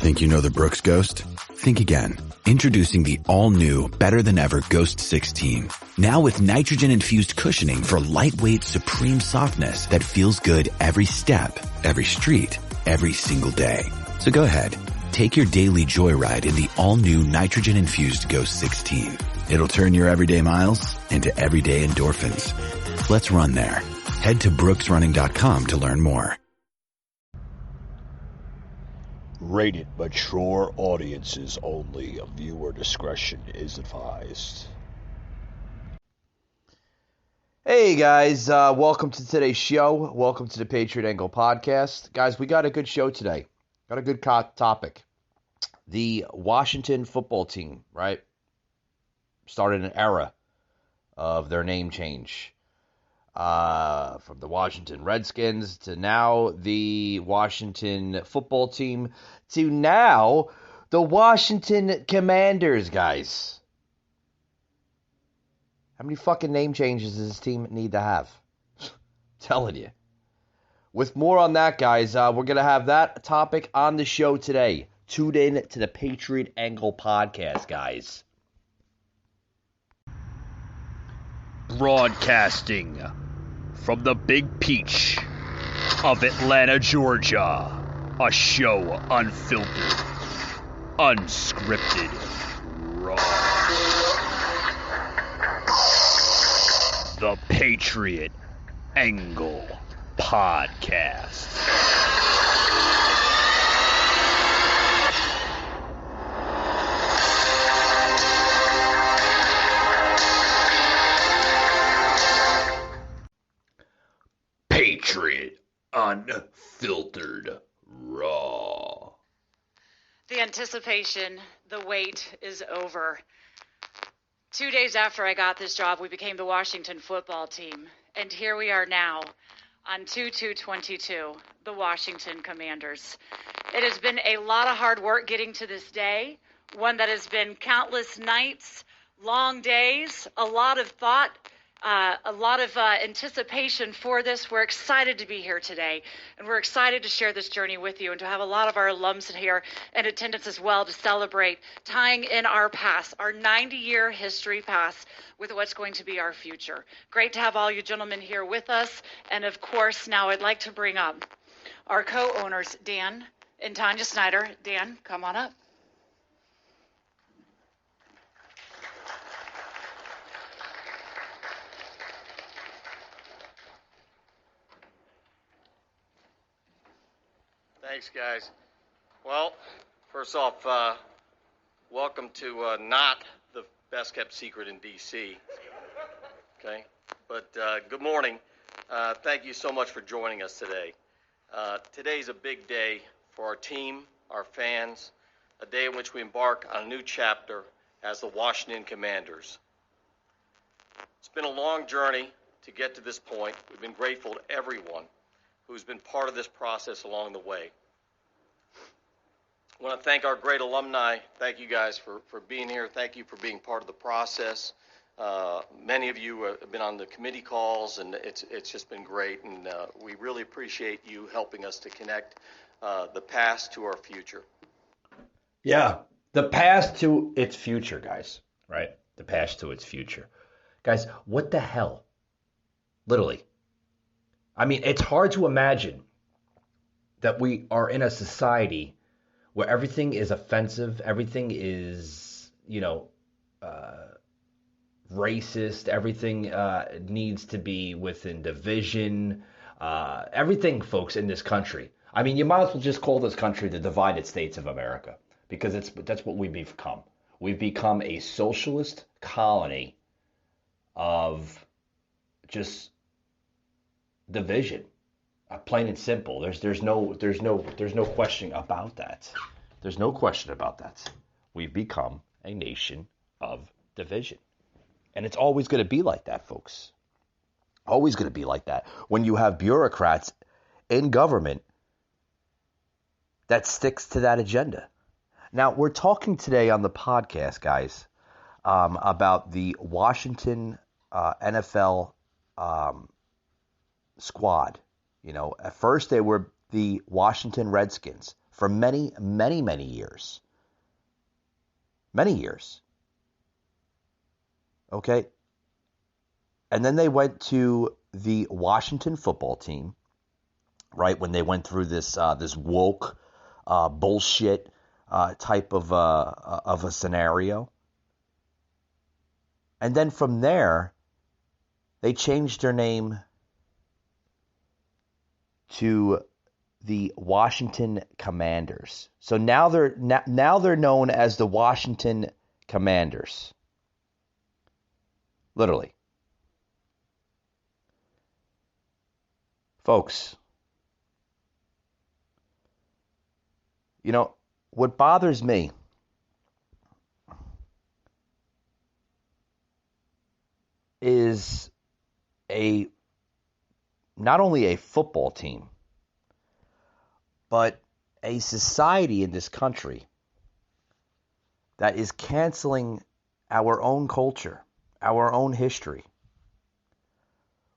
Think you know the Brooks Ghost? Think again. Introducing the all-new, better-than-ever Ghost 16. Now with nitrogen-infused cushioning for lightweight, supreme softness that feels good every step, every street, every single day. So go ahead, take your daily joyride in the all-new nitrogen-infused Ghost 16. It'll turn your everyday miles into everyday endorphins. Let's run there. Head to brooksrunning.com to learn more. Rated mature audiences only. Viewer discretion is advised. Hey guys, welcome to today's show. Welcome to the Patriot Angle podcast. Guys, we got a good show today. Got a good topic. The Washington football team, right? Started an era of their name change. From the Washington Redskins to now the Washington football team to now the Washington Commanders, guys. How many fucking name changes does this team need to have? Telling you. With more on that, guys, we're going to have that topic on the show today. Tune in to the Patriot Angle podcast, guys. Broadcasting from the Big Peach of Atlanta, Georgia. A show unfiltered, unscripted, raw. The Patriot Angle Podcast. Patriot Unfiltered Raw. The anticipation, the wait is over. 2 days after I got this job, we became the Washington football team. And here we are now on 2/2/22, the Washington Commanders. It has been a lot of hard work getting to this day, one that has been countless nights, long days, a lot of thought, a lot of anticipation for this. We're excited to be here today, and we're excited to share this journey with you and to have a lot of our alums in here in attendance as well to celebrate tying in our past, our 90-year history past, with what's going to be our future. Great to have all you gentlemen here with us, and of course, now I'd like to bring up our co-owners, Dan and Tanya Snyder. Dan, come on up. Thanks, guys. Well, first off, welcome to not the best-kept secret in D.C., okay? But good morning. Thank you so much for joining us today. Today's a big day for our team, our fans, a day in which we embark on a new chapter as the Washington Commanders. It's been a long journey to get to this point. We've been grateful to everyone who's been part of this process along the way. I want to thank our great alumni. Thank you guys for being here. Thank you for being part of the process. Many of you have been on the committee calls, and it's just been great, and we really appreciate you helping us to connect the past to our future. Yeah, the past to its future, guys, right? The past to its future. Guys, what the hell? Literally. I mean, it's hard to imagine that we are in a society where everything is offensive, everything is, racist, everything needs to be within division, everything, folks, in this country. I mean, you might as well just call this country the Divided States of America, because that's what we've become. We've become a socialist colony of just division, plain and simple. There's no question about that. There's no question about that. We've become a nation of division, and it's always going to be like that, folks. Always going to be like that. When you have bureaucrats in government that sticks to that agenda. Now, we're talking today on the podcast, guys, about the Washington NFL squad. At first they were the Washington Redskins. for many, many, many years. Many years. Okay? And then they went to the Washington football team, right, when they went through this this woke bullshit type of a scenario. And then from there, they changed their name to the Washington Commanders. So now they're known as the Washington Commanders. Literally. Folks, you know, what bothers me is not only a football team, but a society in this country that is canceling our own culture, our own history.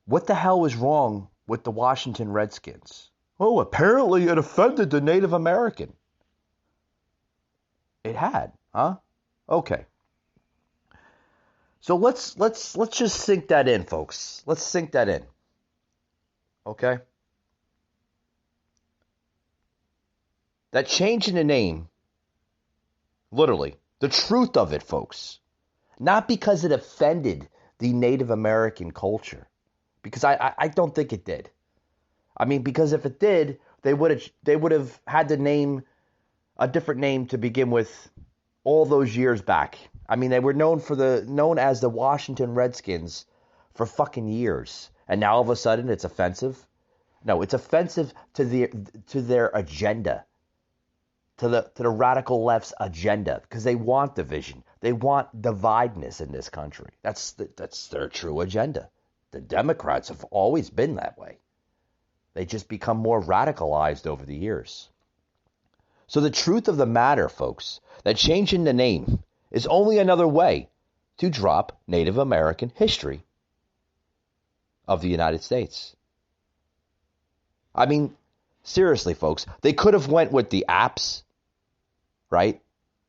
What the hell was wrong with the Washington Redskins? Oh, apparently it offended the Native American. It had, huh? Okay. So let's just sink that in, folks. Let's sink that in. Okay? That change in the name, literally, the truth of it, folks, not because it offended the Native American culture, because I don't think it did. I mean, because if it did, they would have had to name a different name to begin with all those years back. I mean, they were known as the Washington Redskins for fucking years, and now all of a sudden it's offensive. No, it's offensive to their agenda, to the radical left's agenda, because they want division. They want divideness in this country. That's their true agenda. The Democrats have always been that way. They just become more radicalized over the years. So the truth of the matter, folks, that changing the name is only another way to drop Native American history of the United States. I mean, seriously, folks, they could have went with the apps, right?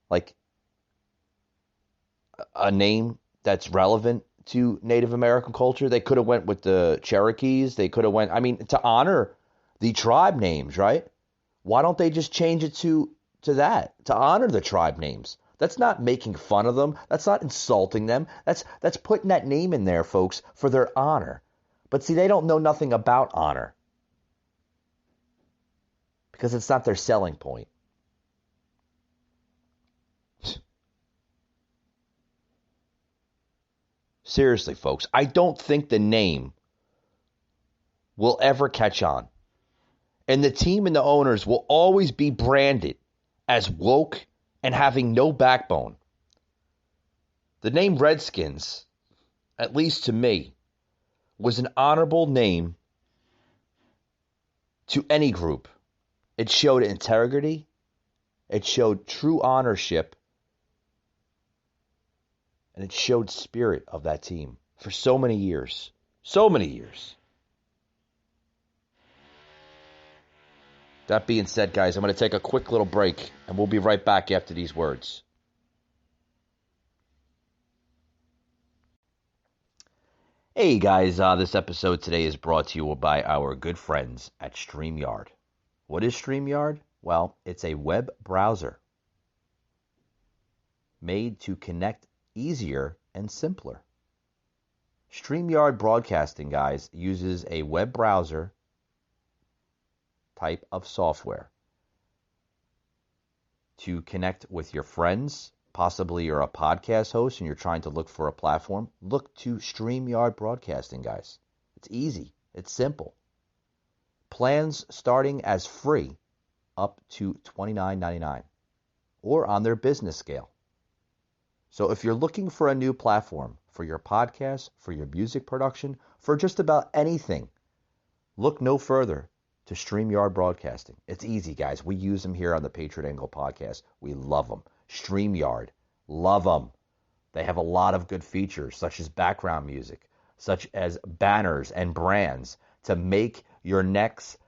Like a name that's relevant to Native American culture. They could have went with the Cherokees. They could have went, I mean, to honor the tribe names, right? Why don't they just change it to that, to honor the tribe names? That's not making fun of them. That's not insulting them. That's putting that name in there, folks, for their honor. But see, they don't know nothing about honor because it's not their selling point. Seriously, folks, I don't think the name will ever catch on. And the team and the owners will always be branded as woke and having no backbone. The name Redskins, at least to me, was an honorable name to any group. It showed integrity. It showed true ownership. And it showed spirit of that team for so many years. So many years. That being said, guys, I'm going to take a quick little break, and we'll be right back after these words. Hey, guys, this episode today is brought to you by our good friends at StreamYard. What is StreamYard? Well, it's a web browser made to connect easier and simpler. StreamYard Broadcasting, guys, uses a web browser type of software to connect with your friends. Possibly you're a podcast host and you're trying to look for a platform. Look to StreamYard Broadcasting, guys. It's easy. It's simple. Plans starting as free up to $29.99 or on their business scale. So if you're looking for a new platform for your podcast, for your music production, for just about anything, look no further to StreamYard Broadcasting. It's easy, guys. We use them here on the Patriot Angle podcast. We love them. StreamYard. Love them. They have a lot of good features, such as background music, such as banners and brands to make your next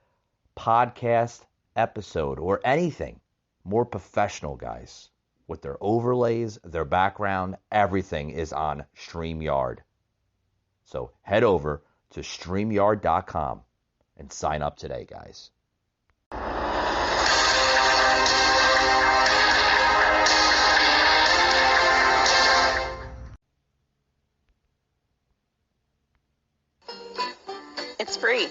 podcast episode or anything more professional, guys. With their overlays, their background, everything is on StreamYard. So head over to StreamYard.com and sign up today, guys. It's free.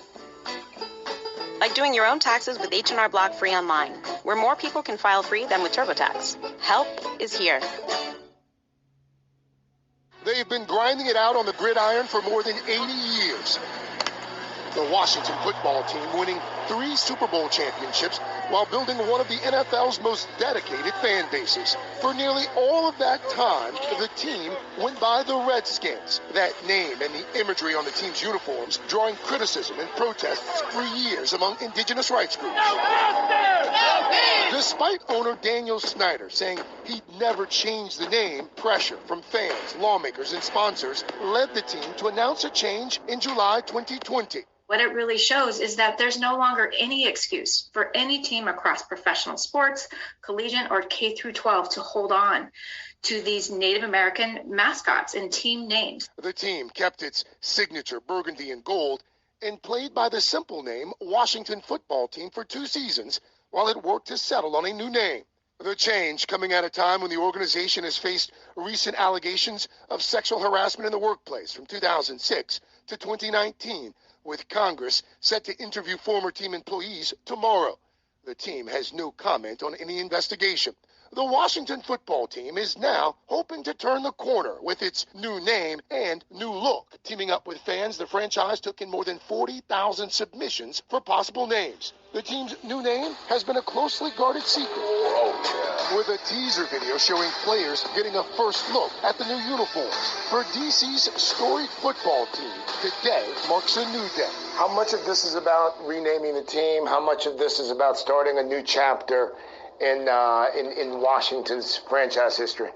Like doing your own taxes with H&R Block free online, where more people can file free than with TurboTax. Help is here. They've been grinding it out on the gridiron for more than 80 years. The Washington football team winning 3 Super Bowl championships while building one of the NFL's most dedicated fan bases. For nearly all of that time, the team went by the Redskins. That name and the imagery on the team's uniforms drawing criticism and protests for years among indigenous rights groups. Despite owner Daniel Snyder saying he'd never change the name, pressure from fans, lawmakers, and sponsors led the team to announce a change in July 2020. What it really shows is that there's no longer any excuse for any team across professional sports, collegiate, or K through 12 to hold on to these Native American mascots and team names. The team kept its signature burgundy and gold and played by the simple name Washington Football Team for 2 seasons while it worked to settle on a new name. The change coming at a time when the organization has faced recent allegations of sexual harassment in the workplace from 2006 to 2019, with Congress set to interview former team employees tomorrow. The team has no comment on any investigation. The Washington football team is now hoping to turn the corner with its new name and new look. Teaming up with fans, the franchise took in more than 40,000 submissions for possible names. The team's new name has been a closely guarded secret, with a teaser video showing players getting a first look at the new uniforms. For DC's storied football team, today marks a new day. How much of this is about renaming the team? How much of this is about starting a new chapter in Washington's franchise history?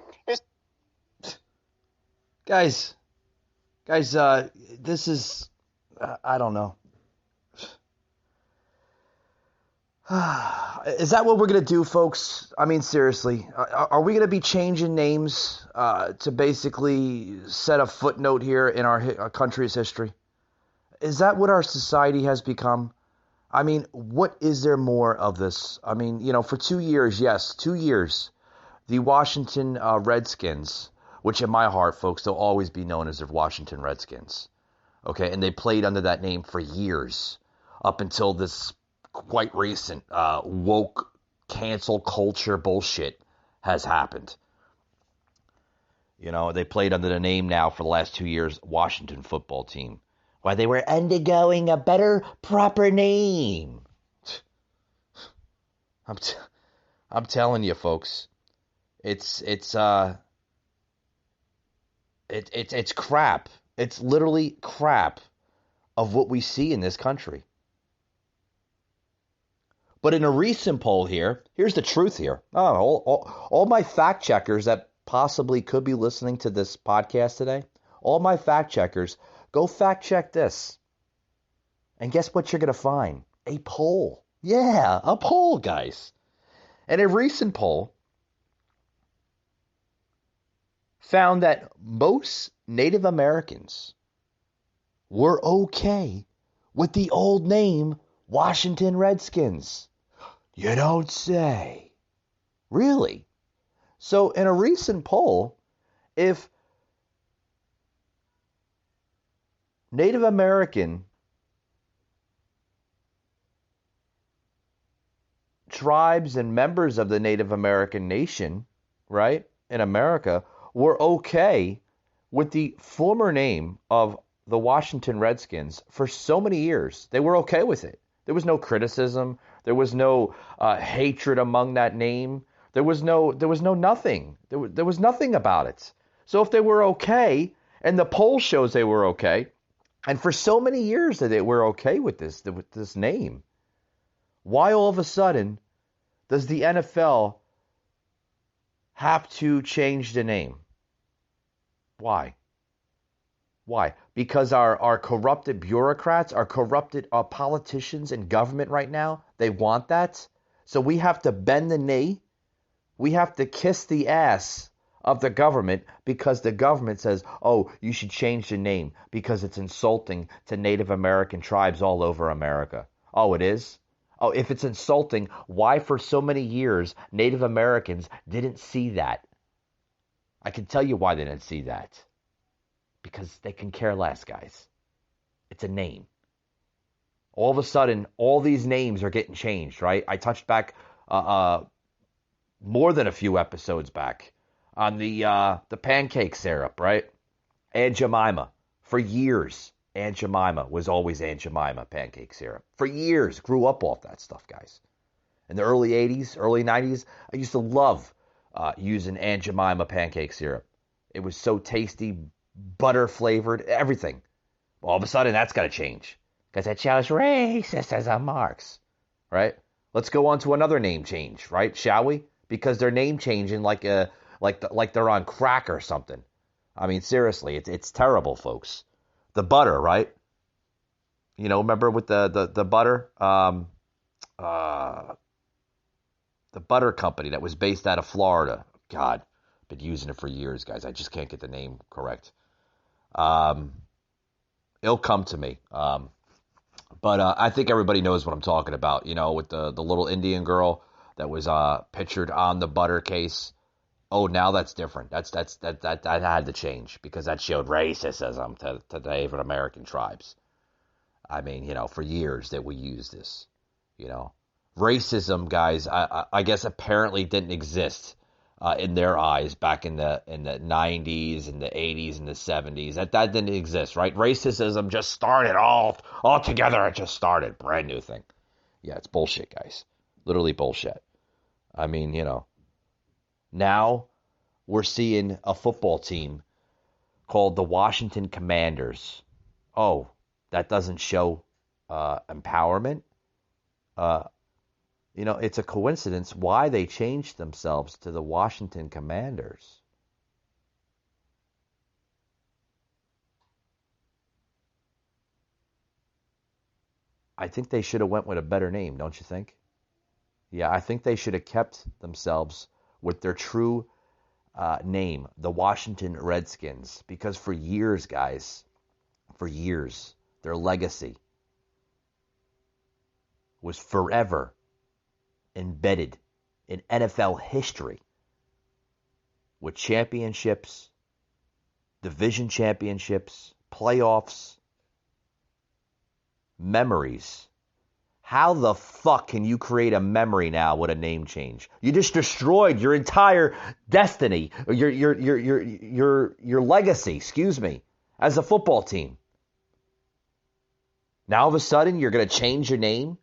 Guys, this is, I don't know. Is that what we're going to do, folks? I mean, seriously, are we going to be changing names to basically set a footnote here in our country's history? Is that what our society has become? I mean, what is there more of this? I mean, for 2 years, yes, 2 years, the Washington Redskins, which in my heart, folks, they'll always be known as the Washington Redskins. Okay, and they played under that name for years, up until this quite recent woke cancel culture bullshit has happened. They played under the name now for the last 2 years, Washington football team, while they were undergoing a better, proper name. I'm telling you, folks, it's crap. It's literally crap of what we see in this country. But in a recent poll here's the truth here. All my fact checkers that possibly could be listening to this podcast today, all my fact checkers, go fact check this. And guess what you're going to find? A poll. Yeah, a poll, guys. And a recent poll found that most Native Americans were okay with the old name Washington Redskins. You don't say. Really? So in a recent poll, if Native American tribes and members of the Native American nation, right, in America, were okay with the former name of the Washington Redskins for so many years, they were okay with it. There was no criticism. There was no hatred among that name. There was no nothing. There was nothing about it. So if they were okay, and the poll shows they were okay, and for so many years that they were okay with this name, why all of a sudden does the NFL have to change the name? Why? Why? Because our corrupted bureaucrats, our corrupted politicians in government right now, they want that? So we have to bend the knee. We have to kiss the ass of the government because the government says, oh, you should change the name because it's insulting to Native American tribes all over America. Oh, it is? Oh, if it's insulting, why for so many years Native Americans didn't see that? I can tell you why they didn't see that. Because they can care less, guys. It's a name. All of a sudden, all these names are getting changed, right? I touched back more than a few episodes back on the pancake syrup, right? Aunt Jemima. For years, Aunt Jemima was always Aunt Jemima pancake syrup. For years, grew up off that stuff, guys. In the early 80s, early 90s, I used to love using Aunt Jemima pancake syrup. It was so tasty, butter flavored, everything. All of a sudden, that's got to change because it shows racist as a Marx, right? Let's go on to another name change, right? Shall we? Because they're name changing like they're on crack or something. I mean, seriously, it's terrible, folks. The butter, right? You know, remember with the butter, the butter company that was based out of Florida. God, been using it for years, guys. I just can't get the name correct. It'll come to me. But I think everybody knows what I'm talking about. You know, with the little Indian girl that was pictured on the butter case. Oh, now that's different. That had to change because that showed racism to the Native American tribes. I mean, you know, for years that we used this. You know, racism, guys. I guess apparently didn't exist in their eyes back in the 90s and the 80s and the 70s. That didn't exist, right? Racism just started all together. It just started, brand new thing. Yeah, it's bullshit, guys. Literally bullshit. I mean, you know, now we're seeing a football team called the Washington Commanders. Oh, that doesn't show empowerment. You know, it's a coincidence why they changed themselves to the Washington Commanders. I think they should have went with a better name, don't you think? Yeah, I think they should have kept themselves with their true name, the Washington Redskins, because for years, guys, for years, their legacy was forever embedded in NFL history with championships, division championships, playoffs, memories. How the fuck can you create a memory now with a name change? You just destroyed your entire destiny, your legacy, excuse me, as a football team. Now all of a sudden you're going to change your name?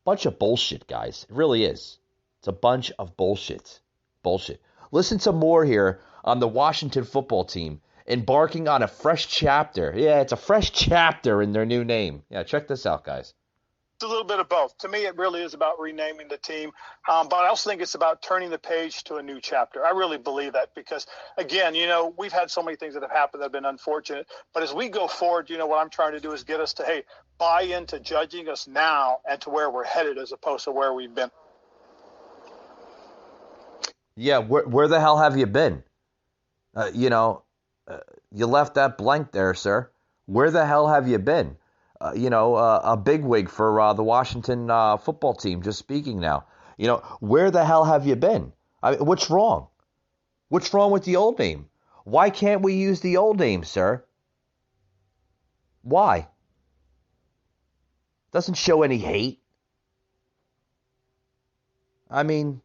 Bunch of bullshit, guys. It really is. It's a bunch of bullshit. Bullshit. Listen to more here on the Washington football team embarking on a fresh chapter. Yeah, it's a fresh chapter in their new name. Yeah, check this out, guys. It's a little bit of both. To me, it really is about renaming the team. But I also think it's about turning the page to a new chapter. I really believe that because, again, you know, we've had so many things that have happened that have been unfortunate. But as we go forward, you know, what I'm trying to do is get us to, hey, buy into judging us now and to where we're headed as opposed to where we've been. Yeah, where the hell have you been? You know, you left that blank there, sir. Where the hell have you been? You know, a bigwig for the Washington football team, just speaking now. You know, where the hell have you been? I mean, what's wrong? What's wrong with the old name? Why can't we use the old name, sir? Why? Doesn't show any hate. I mean,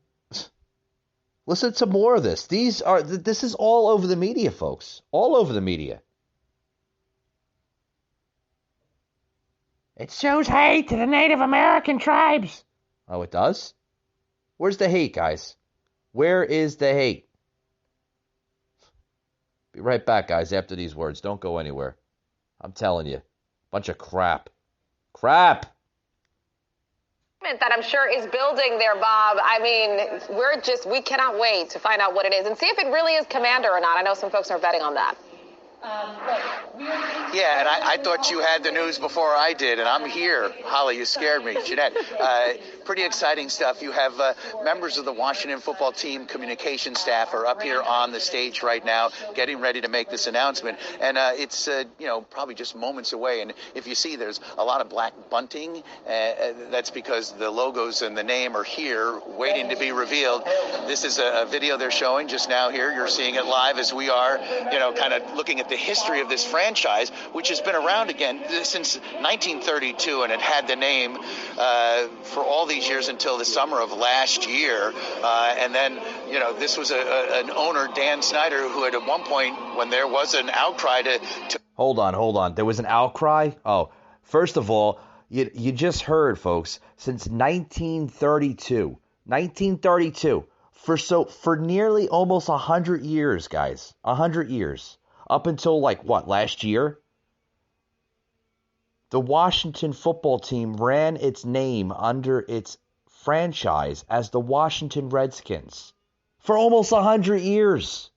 listen to more of this. This is all over the media, folks. All over the media. It shows hate to the Native American tribes. Oh, it does? Where's the hate, guys? Where is the hate? Be right back, guys, after these words. Don't go anywhere. I'm telling you. Bunch of crap. Crap! That I'm sure is building there, Bob. I mean, we cannot wait to find out what it is and see if it really is Commander or not. I know some folks are betting on that. Yeah, and I thought you had the news before I did, and I'm here. Holly, you scared me. Jeanette, pretty exciting stuff. You have members of the Washington football team communication staff are up here on the stage right now getting ready to make this announcement. And it's, probably just moments away. And if you see, there's a lot of black bunting. That's because the logos and the name are here waiting to be revealed. This is a video they're showing just now here. You're seeing it live as we are, kind of looking at the history of this franchise, which has been around again since 1932, and it had the name for all these years until the summer of last year. And then, this was an owner, Dan Snyder, who at one point, when there was an outcry to... Hold on. There was an outcry? Oh, first of all, you just heard, folks, since 1932, for nearly almost 100 years, guys, 100 years, up until last year, the Washington football team ran its name under its franchise as the Washington Redskins for almost 100 years,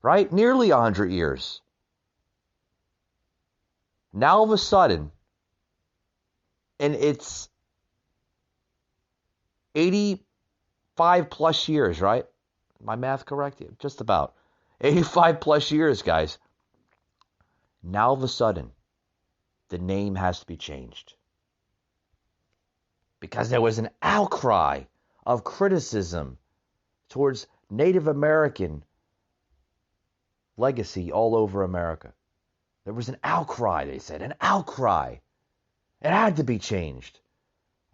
right? Nearly 100 years. Now, all of a sudden, and it's 85 plus years, right? My math correct? Just about. 85 plus years, guys. Now, all of a sudden, the name has to be changed. Because there was an outcry of criticism towards Native American legacy all over America. There was an outcry, they said, an outcry. It had to be changed.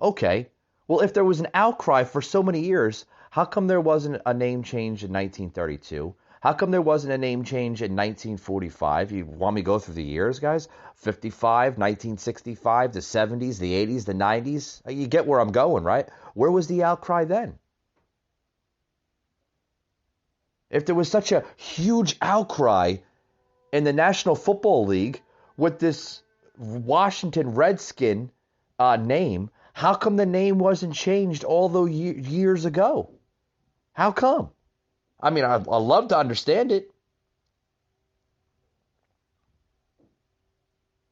Okay, well, if there was an outcry for so many years, how come there wasn't a name change in 1932? How come there wasn't a name change in 1945? You want me to go through the years, guys? 55, 1965, the 70s, the 80s, the 90s? You get where I'm going, right? Where was the outcry then? If there was such a huge outcry in the National Football League with this Washington Redskin name, how come the name wasn't changed all those years ago? How come? I mean, I'd love to understand it.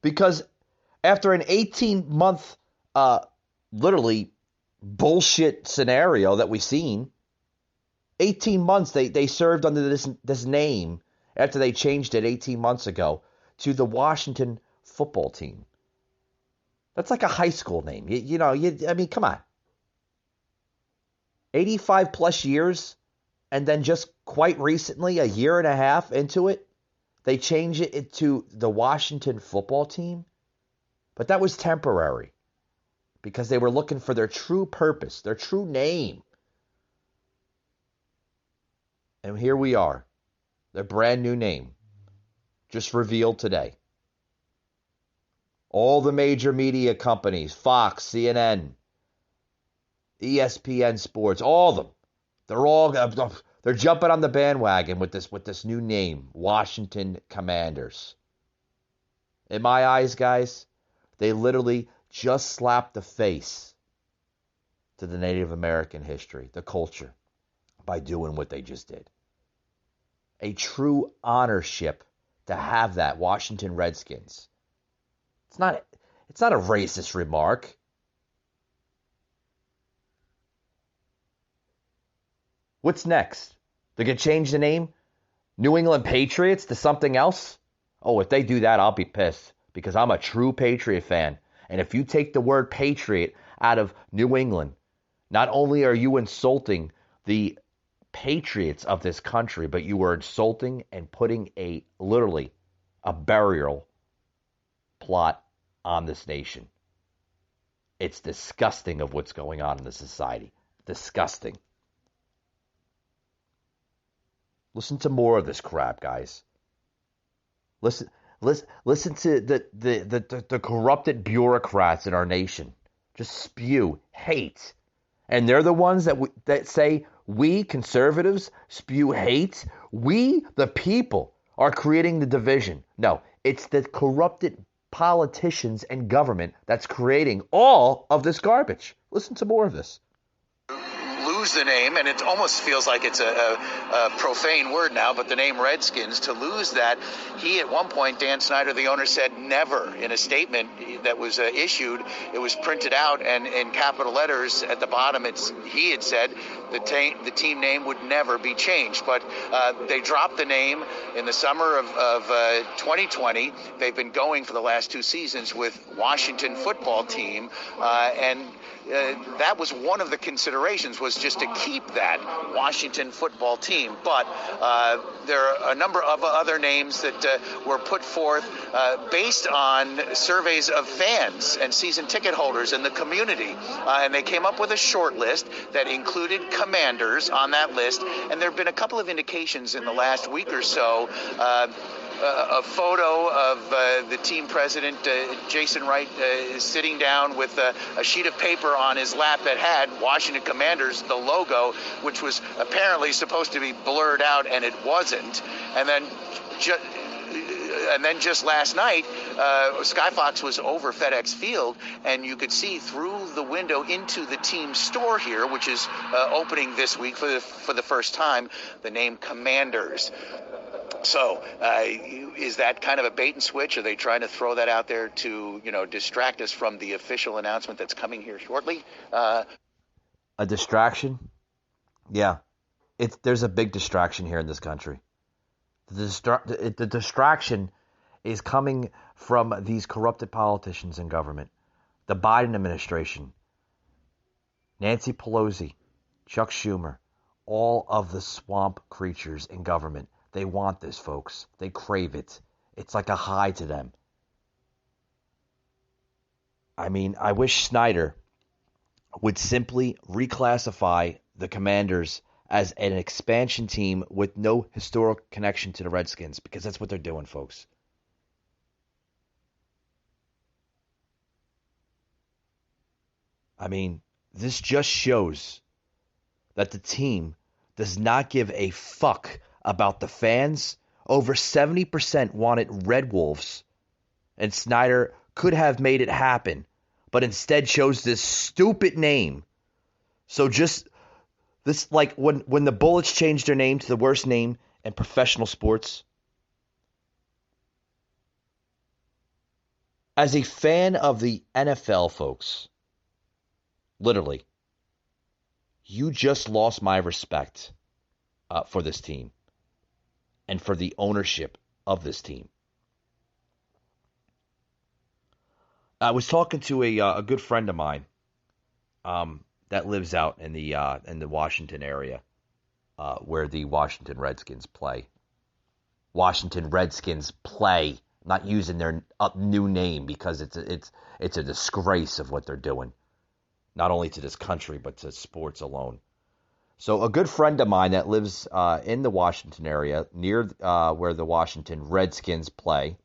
Because after an 18-month, literally bullshit scenario that we've seen, 18 months they served under this name after they changed it 18 months ago to the Washington football team. That's like a high school name. I mean, come on. 85 plus years, and then just quite recently, a year and a half into it, they changed it to the Washington football team. But that was temporary because they were looking for their true purpose, their true name. And here we are, their brand new name, just revealed today. All the major media companies, Fox, CNN, ESPN Sports, all of them, they're jumping on the bandwagon with this new name, Washington Commanders. In my eyes, guys, they literally just slapped the face to the Native American history, the culture, by doing what they just did. A true honorship to have that Washington Redskins. It's not a racist remark. What's next? They're going to change the name? New England Patriots to something else? Oh, if they do that, I'll be pissed because I'm a true Patriot fan. And if you take the word Patriot out of New England, not only are you insulting the patriots of this country, but you are insulting and putting literally a burial plot on this nation. It's disgusting of what's going on in the society. Disgusting. Listen to more of this crap, guys. Listen to the corrupted bureaucrats in our nation just spew hate. And they're the ones that say we conservatives spew hate. We, the people, are creating the division. No, it's the corrupted politicians and government that's creating all of this garbage. Listen to more of this. lose the name, and it almost feels like it's a profane word now, but the name Redskins, to lose that, he at one point, Dan Snyder, the owner, said never in a statement that was issued. It was printed out, and in capital letters at the bottom, he had said the team name would never be changed. But they dropped the name in the summer of 2020. They've been going for the last 2 seasons with Washington Football Team, and that was one of the considerations, was just to keep that Washington Football Team. But there are a number of other names that were put forth based on surveys of fans and season ticket holders in the community. And they came up with a short list that included Commanders on that list. And there have been a couple of indications in the last week or so. A photo of the team president, Jason Wright, sitting down with a sheet of paper on his lap that had Washington Commanders, the logo, which was apparently supposed to be blurred out, and it wasn't. And then just last night, Skyfox was over FedEx Field, and you could see through the window into the team store here, which is opening this week for the first time, the name Commanders. So is that kind of a bait and switch? Are they trying to throw that out there to, distract us from the official announcement that's coming here shortly? A distraction? Yeah. There's a big distraction here in this country. The distraction is coming from these corrupted politicians in government. The Biden administration, Nancy Pelosi, Chuck Schumer, all of the swamp creatures in government. They want this, folks. They crave it. It's like a high to them. I mean, I wish Snyder would simply reclassify the Commanders as an expansion team with no historical connection to the Redskins, because that's what they're doing, folks. I mean, this just shows that the team does not give a fuck about the fans. Over 70% wanted Red Wolves, and Snyder could have made it happen, but instead chose this stupid name. So just this, like when the Bullets changed their name to the worst name in professional sports. As a fan of the NFL, folks, literally, you just lost my respect for this team and for the ownership of this team. I was talking to a good friend of mine that lives out in the Washington area, where the Washington Redskins play. Washington Redskins play, not using their new name, because it's a disgrace of what they're doing, not only to this country but to sports alone. So a good friend of mine that lives in the Washington area, near where the Washington Redskins play,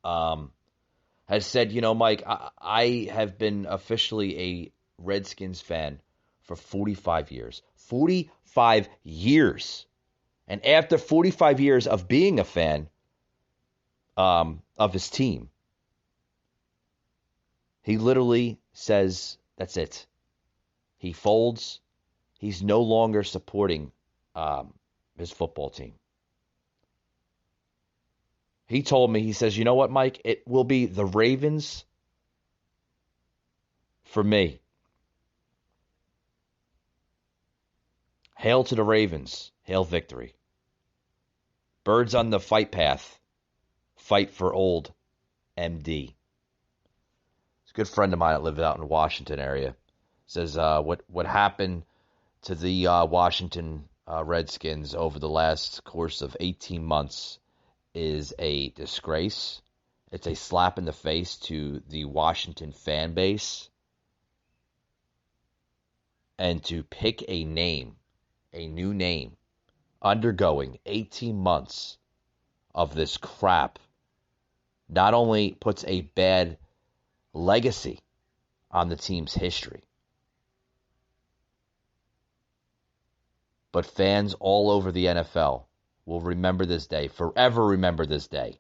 has said, Mike, I have been officially a Redskins fan for 45 years. 45 years. And after 45 years of being a fan of his team, he literally says, that's it. He folds. He's no longer supporting his football team. He told me, he says, you know what, Mike? It will be the Ravens for me. Hail to the Ravens. Hail victory. Birds on the fight path. Fight for old MD. It's a good friend of mine that lives out in the Washington area. Says what happened to the Washington Redskins over the last course of 18 months is a disgrace. It's a slap in the face to the Washington fan base. And to pick a name, a new name, undergoing 18 months of this crap, not only puts a bad legacy on the team's history, but fans all over the NFL will remember this day, forever remember this day,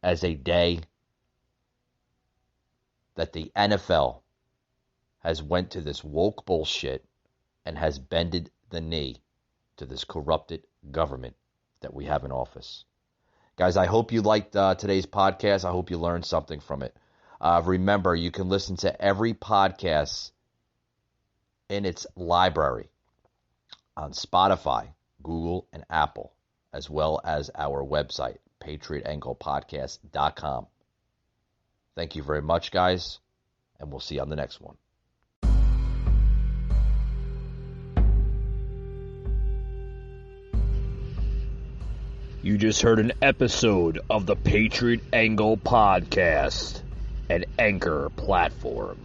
as a day that the NFL has went to this woke bullshit and has bended the knee to this corrupted government that we have in office. Guys, I hope you liked today's podcast. I hope you learned something from it. Remember, you can listen to every podcast in its library on Spotify, Google, and Apple, as well as our website, patriotanglepodcast.com. Thank you very much, guys, and we'll see you on the next one. You just heard an episode of the Patriot Angle Podcast, an Anchor platform.